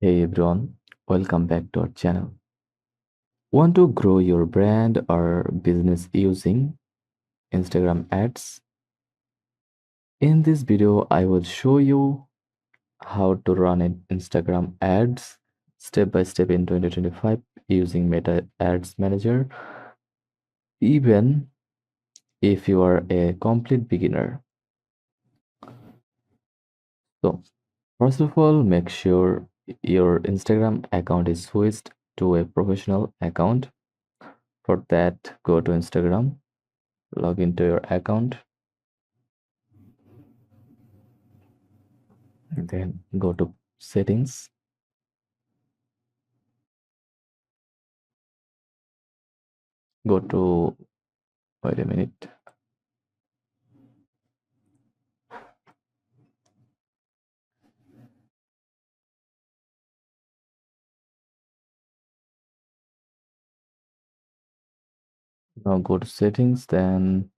Hey everyone, welcome back to our channel. Want to grow your brand or business using Instagram ads? In this video, I will show you how to run an Instagram ads step by step in 2025 using Meta Ads Manager, even if you are a complete beginner. So, first of all, make sure your Instagram account is switched to a professional account. For that, go to Instagram, log into your account, and then go to settings, go to, wait a minute, now go to settings, then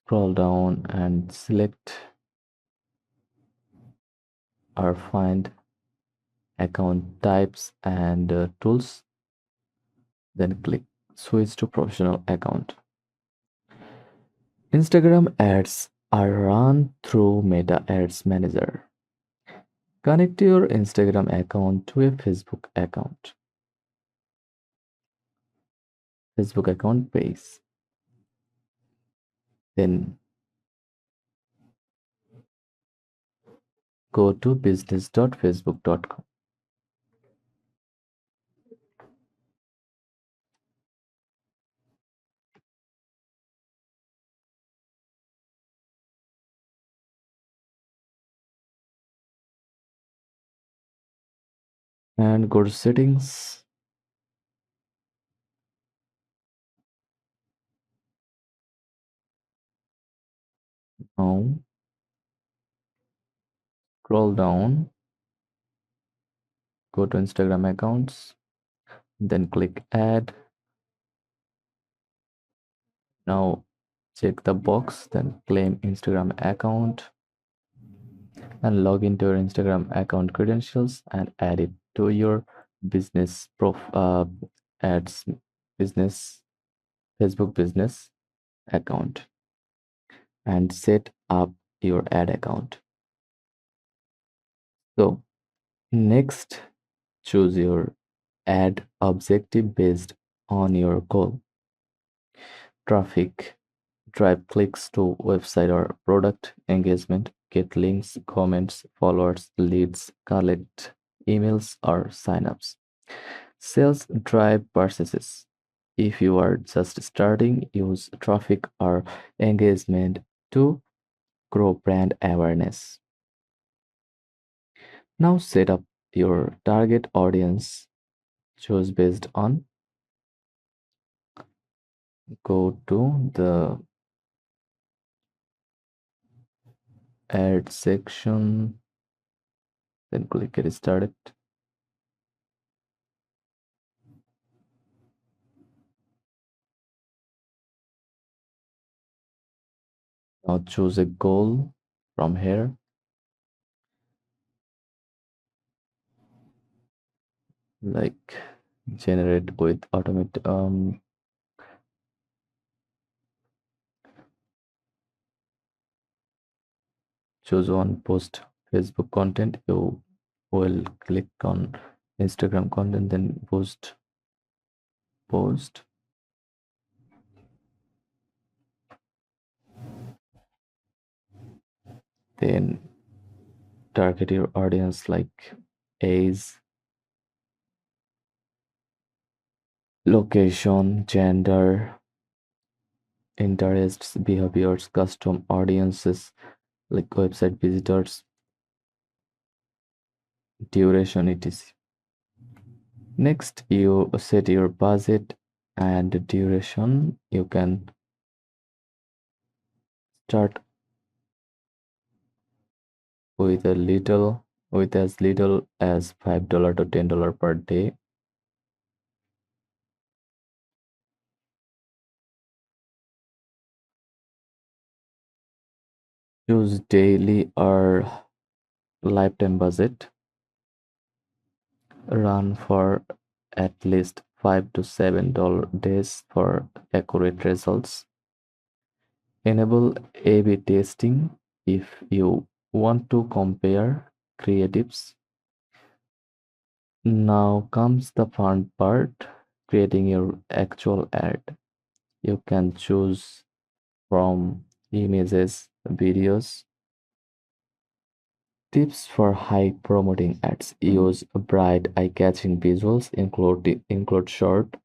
scroll down and select or find account types and tools, then click switch to professional account. Instagram ads are run through Meta Ads Manager. Connect your Instagram account to a Facebook account base. Then go to business.facebook.com. And go to settings. Now scroll down, go to Instagram accounts, then click add. Now check the box, then claim Instagram account and log into your Instagram account credentials and add it to your business ads business Facebook business account and set up your ad account. So next, choose your ad objective based on your goal. Traffic, drive clicks to website or product, engagement, get links, comments, followers, leads, collect emails or signups. Sales, drive purchases. If you are just starting, use traffic or engagement to grow brand awareness. Now set up your target audience. Choose based on, go to the ad section, then click get started. Now choose a goal from here, like generate with automate choose one post Facebook content. You will click on Instagram content, then post, then target your audience like age, location, gender, interests, behaviors, custom audiences like website visitors, duration, etc. Next, you set your budget and duration. You can start with as little as $5 to $10 per day. Choose daily or lifetime budget, run for at least $5 to $7 days for accurate results. Enable A/B testing if you want to compare creatives. Now comes the fun part, creating your actual ad. You can choose from images, videos. Tips for high promoting ads. Use bright, eye-catching visuals, include short,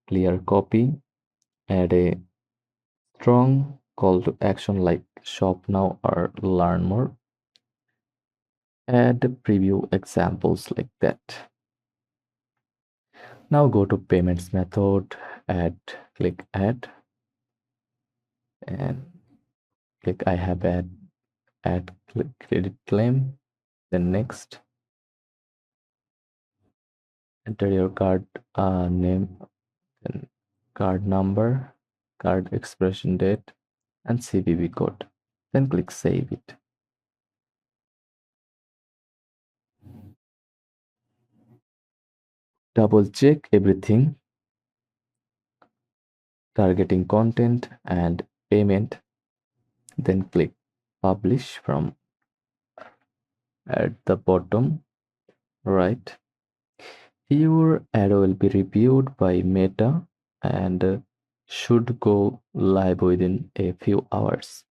clear copy, add a strong call to action like shop now or learn more. Add preview examples like that. Now go to payments method, add, click add, and click I have add click credit claim. Then next, enter your card name, then card number, card expiration date, and CVV code. Then click save it. Double check everything, targeting content and payment. Then click publish from at the bottom right. Your ad will be reviewed by Meta and should go live within a few hours.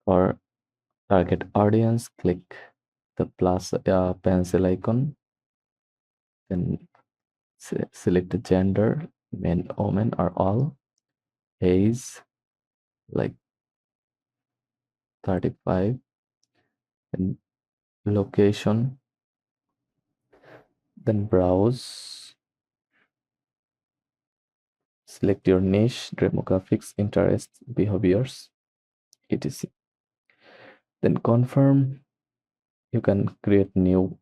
For target audience, click the plus pencil icon, then select the gender, men, women, or all, age like 35, and location, then browse, select your niche, demographics, interests, behaviors, etc. Then confirm. You can create new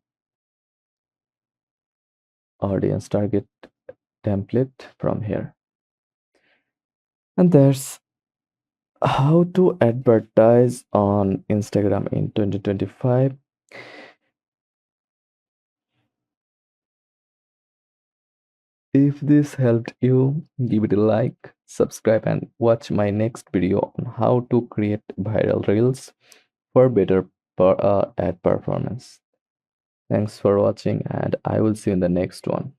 audience target template from here. And that's how to advertise on Instagram in 2025. If this helped you, give it a like, subscribe, and watch my next video on how to create viral reels for better ad performance. Thanks for watching, and I will see you in the next one.